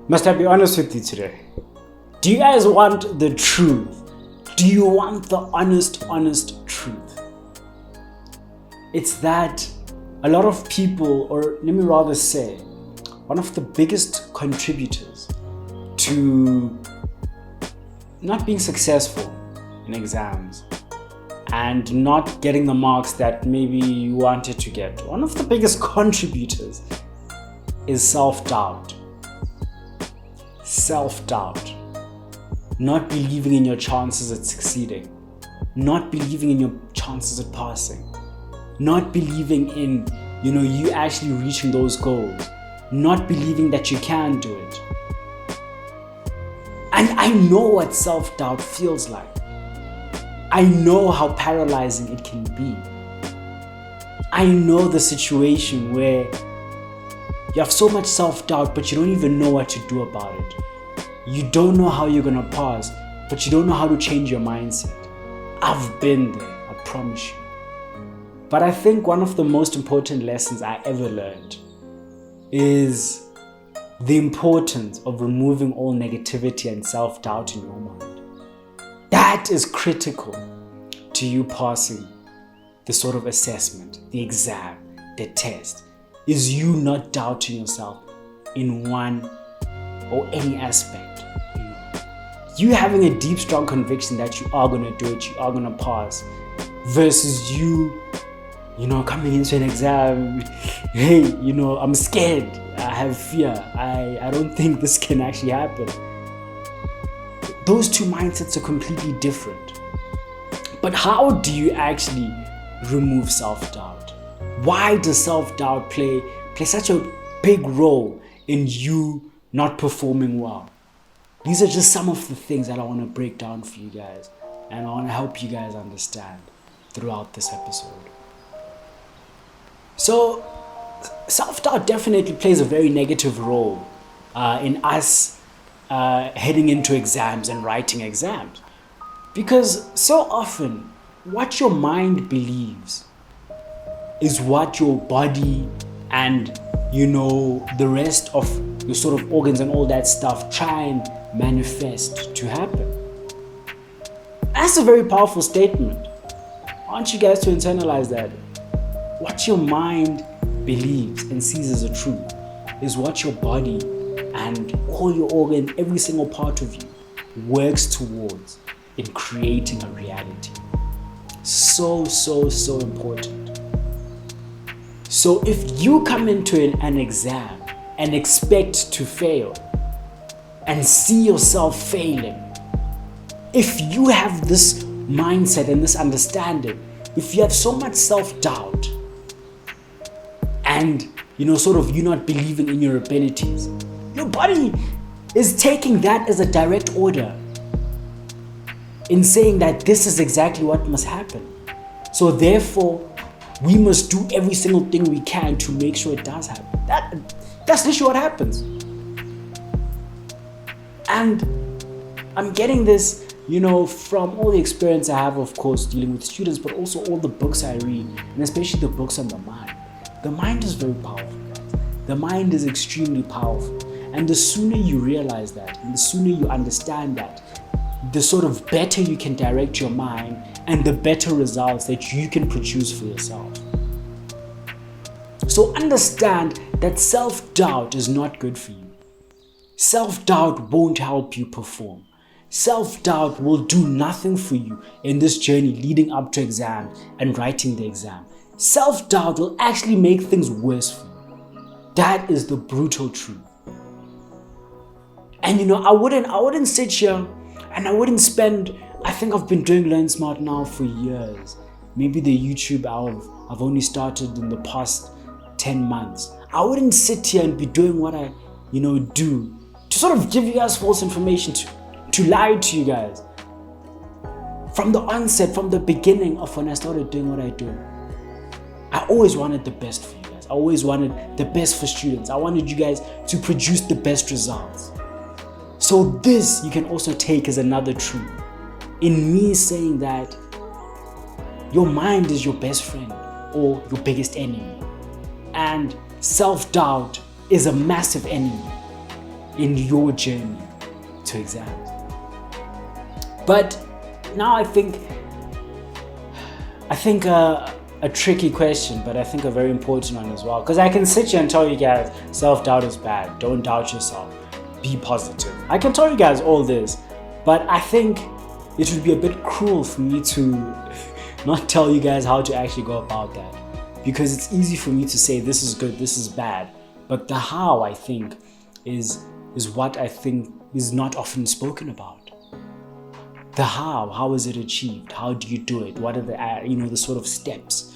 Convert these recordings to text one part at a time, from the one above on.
Must I be honest with you today? Do you guys want the truth? Do you want the honest truth? It's that a lot of people, or let me rather say, one of the biggest contributors to not being successful in exams and not getting the marks that maybe you wanted to get, one of the biggest contributors is self-doubt. Self-doubt. Not believing in your chances at succeeding. Not believing in your chances at passing. Not believing in, you actually reaching those goals. Not believing that you can do it. And I know what self-doubt feels like. I know how paralyzing it can be. I know the situation where you have so much self-doubt, but you don't even know what to do about it. You don't know how you're gonna pass, but you don't know how to change your mindset. I've been there, I promise you. But I think one of the most important lessons I ever learned is the importance of removing all negativity and self-doubt in your mind. That is critical to you passing the sort of assessment, the exam, the test, is you not doubting yourself in one or any aspect. You having a deep, strong conviction that you are going to do it, you are going to pass, versus you coming into an exam, hey, I'm scared, I have fear, I don't think this can actually happen. Those two mindsets are completely different. But how do you actually remove self-doubt? Why does self-doubt play such a big role in you not performing well? These are just some of the things that I want to break down for you guys, and I want to help you guys understand throughout this episode. So, self-doubt definitely plays a very negative role in us heading into exams and writing exams. Because so often, what your mind believes is what your body and, the rest of your sort of organs and all that stuff try and manifest to happen. That's a very powerful statement. I want you guys to internalize that. What your mind believes and sees as a truth is what your body and all your organs, every single part of you, works towards in creating a reality. So important. So if you come into an exam and expect to fail and see yourself failing, if you have this mindset and this understanding, if you have so much self-doubt and sort of you not believing in your abilities, your body is taking that as a direct order in saying that this is exactly what must happen. So therefore, we must do every single thing we can to make sure it does happen. That's literally what happens. And I'm getting this, from all the experience I have, of course, dealing with students, but also all the books I read, and especially the books on the mind. The mind is very powerful, guys. The mind is extremely powerful. And the sooner you realize that, and the sooner you understand that, the sort of better you can direct your mind and the better results that you can produce for yourself. So understand that self-doubt is not good for you. Self-doubt won't help you perform. Self-doubt will do nothing for you in this journey leading up to exam and writing the exam. Self-doubt will actually make things worse for you. That is the brutal truth. And I wouldn't sit here and I wouldn't spend, I think I've been doing Learn Smart now for years. Maybe the YouTube I've only started in the past 10 months. I wouldn't sit here and be doing what I, do to sort of give you guys false information, to lie to you guys. From the onset, from the beginning of when I started doing what I do, I always wanted the best for you guys. I always wanted the best for students. I wanted you guys to produce the best results. So this you can also take as another truth in me saying that your mind is your best friend or your biggest enemy, and self-doubt is a massive enemy. in your journey to exams. But now I think a tricky question, but I think a very important one as well. Because I can sit here and tell you guys self-doubt is bad. Don't doubt yourself. Be positive. I can tell you guys all this, but I think it would be a bit cruel for me to not tell you guys how to actually go about that. Because it's easy for me to say this is good, this is bad. But the how, I think, is what I think is not often spoken about. The how is it achieved? How do you do it? What are the sort of steps?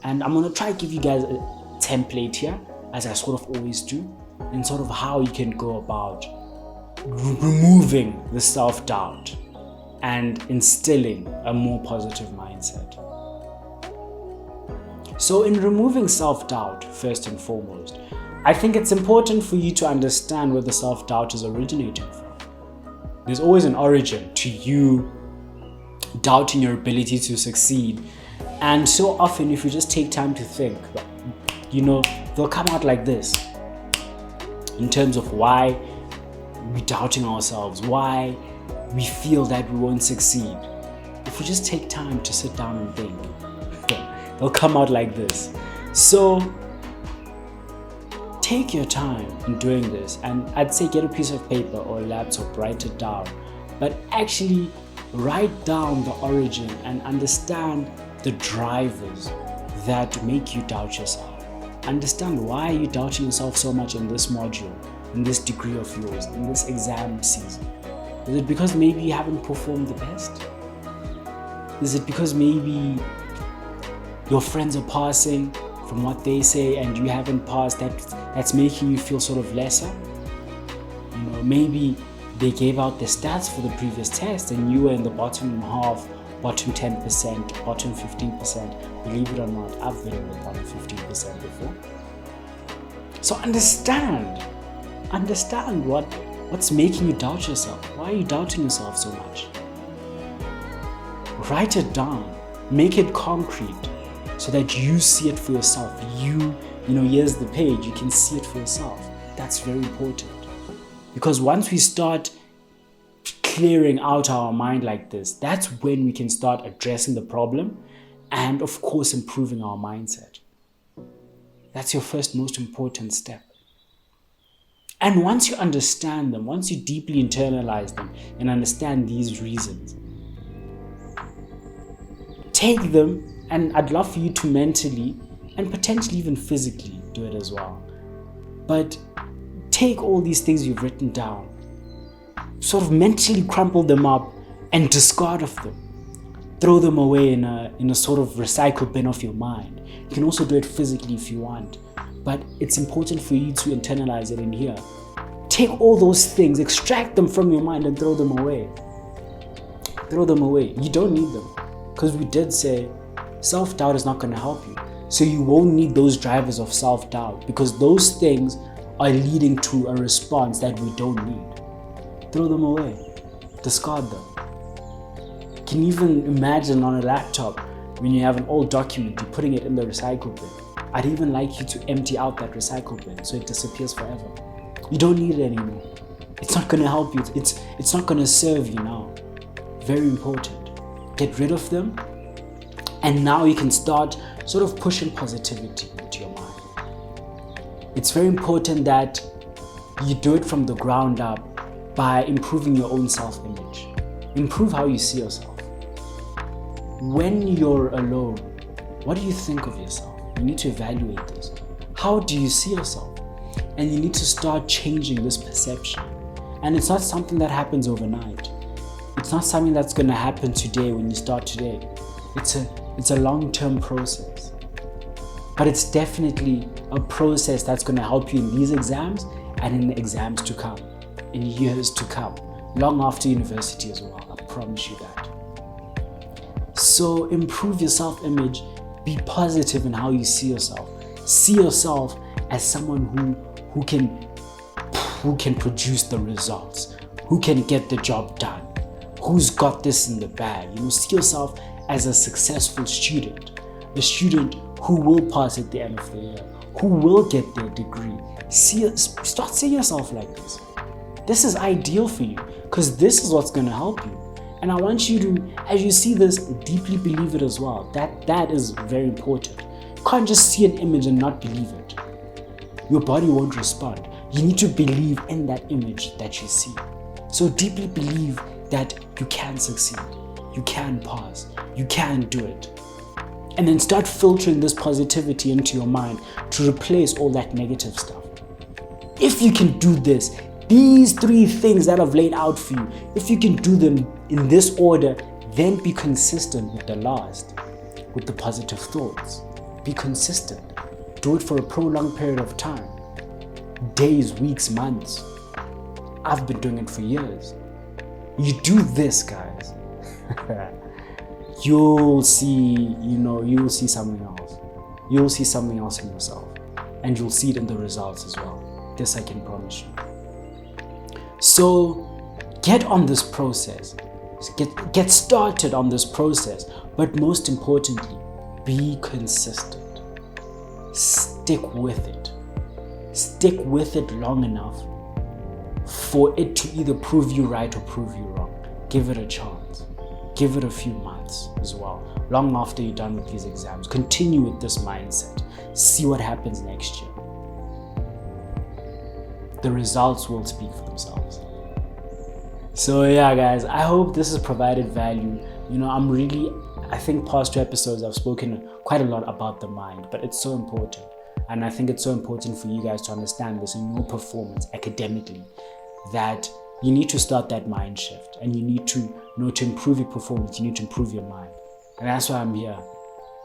And I'm gonna try to give you guys a template here, as I sort of always do, and sort of how you can go about removing the self-doubt and instilling a more positive mindset. So in removing self-doubt, first and foremost, I think it's important for you to understand where the self-doubt is originating from. There's always an origin to you doubting your ability to succeed. And so often, if you just take time to think, they'll come out like this in terms of why we're doubting ourselves, why we feel that we won't succeed. If we just take time to sit down and think, they'll come out like this. So take your time in doing this, and I'd say get a piece of paper or a laptop, write it down, but actually write down the origin and understand the drivers that make you doubt yourself. Understand why you're doubting yourself so much in this module, in this degree of yours, in this exam season. Is it because maybe you haven't performed the best? Is it because maybe your friends are passing from what they say and you haven't passed, that's making you feel sort of lesser? Maybe they gave out the stats for the previous test and you were in the bottom half, bottom 10%, bottom 15%. Believe it or not, I've been in the bottom 15% before. So understand what's making you doubt yourself. Why are you doubting yourself so much? Write it down, make it concrete, so that you see it for yourself. Here's the page, you can see it for yourself. That's very important. Because once we start clearing out our mind like this, that's when we can start addressing the problem and, of course, improving our mindset. That's your first most important step. And once you understand them, once you deeply internalize them and understand these reasons, take them, and I'd love for you to mentally and potentially even physically do it as well. But take all these things you've written down, sort of mentally crumple them up and discard of them. Throw them away in a sort of recycle bin of your mind. You can also do it physically if you want, but it's important for you to internalize it in here. Take all those things, extract them from your mind and throw them away. Throw them away. You don't need them, because we did say self-doubt is not going to help you. So you won't need those drivers of self-doubt, because those things are leading to a response that we don't need. Throw them away. Discard them. You can even imagine on a laptop, when you have an old document, you're putting it in the recycle bin. I'd even like you to empty out that recycle bin so it disappears forever. You don't need it anymore. It's not going to help you. It's not going to serve you now. Very important. Get rid of them. And now you can start sort of pushing positivity into your mind. It's very important that you do it from the ground up by improving your own self-image. Improve how you see yourself. When you're alone, what do you think of yourself? You need to evaluate this. How do you see yourself? And you need to start changing this perception. And it's not something that happens overnight. It's not something that's going to happen today when you start today. It's a long-term process. But it's definitely a process that's going to help you in these exams and in the exams to come, in years to come, long after university as well. I promise you that. So improve your self-image. Be positive in how you see yourself. See yourself as someone who can produce the results, who can get the job done, who's got this in the bag. See yourself as a successful student, a student who will pass at the end of the year, who will get their degree. Start seeing yourself like this. this is ideal for you because this is what's going to help you. And I want you to, as you see this, deeply believe it as well. That is very important. You can't just see an image and not believe it. Your body won't respond. You need to believe in that image that you see. So deeply believe that you can succeed. You can pass. You can do it. And then start filtering this positivity into your mind to replace all that negative stuff. If you can do this, these 3 things that I've laid out for you, if you can do them in this order, then be consistent with the last, with the positive thoughts. Be consistent. Do it for a prolonged period of time. Days, weeks, months. I've been doing it for years. You do this, guys. You'll see, you'll see something else. You'll see something else in yourself. And you'll see it in the results as well. This I can promise you. So get on this process. Get started on this process. But most importantly, be consistent. Stick with it. Stick with it long enough for it to either prove you right or prove you wrong. Give it a chance. Give it a few months as well. Long after you're done with these exams, continue with this mindset. See what happens next year. The results will speak for themselves. So yeah, guys, I hope this has provided value. I think past 2 episodes I've spoken quite a lot about the mind, but it's so important. And I think it's so important for you guys to understand this in your performance academically, that you need to start that mind shift, and you need to to improve your performance, you need to improve your mind. And that's why I'm here.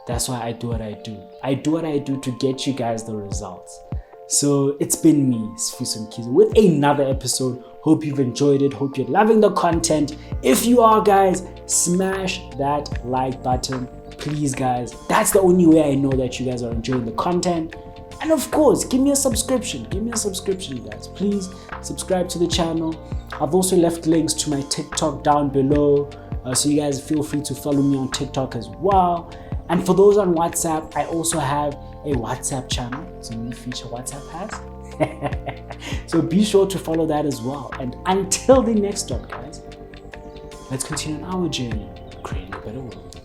That's why I do what I do. I do what I do to get you guys the results. So it's been me, Sifiso Mkhize, with another episode. Hope you've enjoyed it. Hope you're loving the content. If you are, guys, smash that like button. Please, guys. That's the only way I know that you guys are enjoying the content. And of course, give me a subscription. Give me a subscription, guys. Please subscribe to the channel. I've also left links to my TikTok down below. So you guys feel free to follow me on TikTok as well. And for those on WhatsApp, I also have a WhatsApp channel. It's a new feature WhatsApp has. So be sure to follow that as well. And until the next one, guys, let's continue on our journey creating a better world.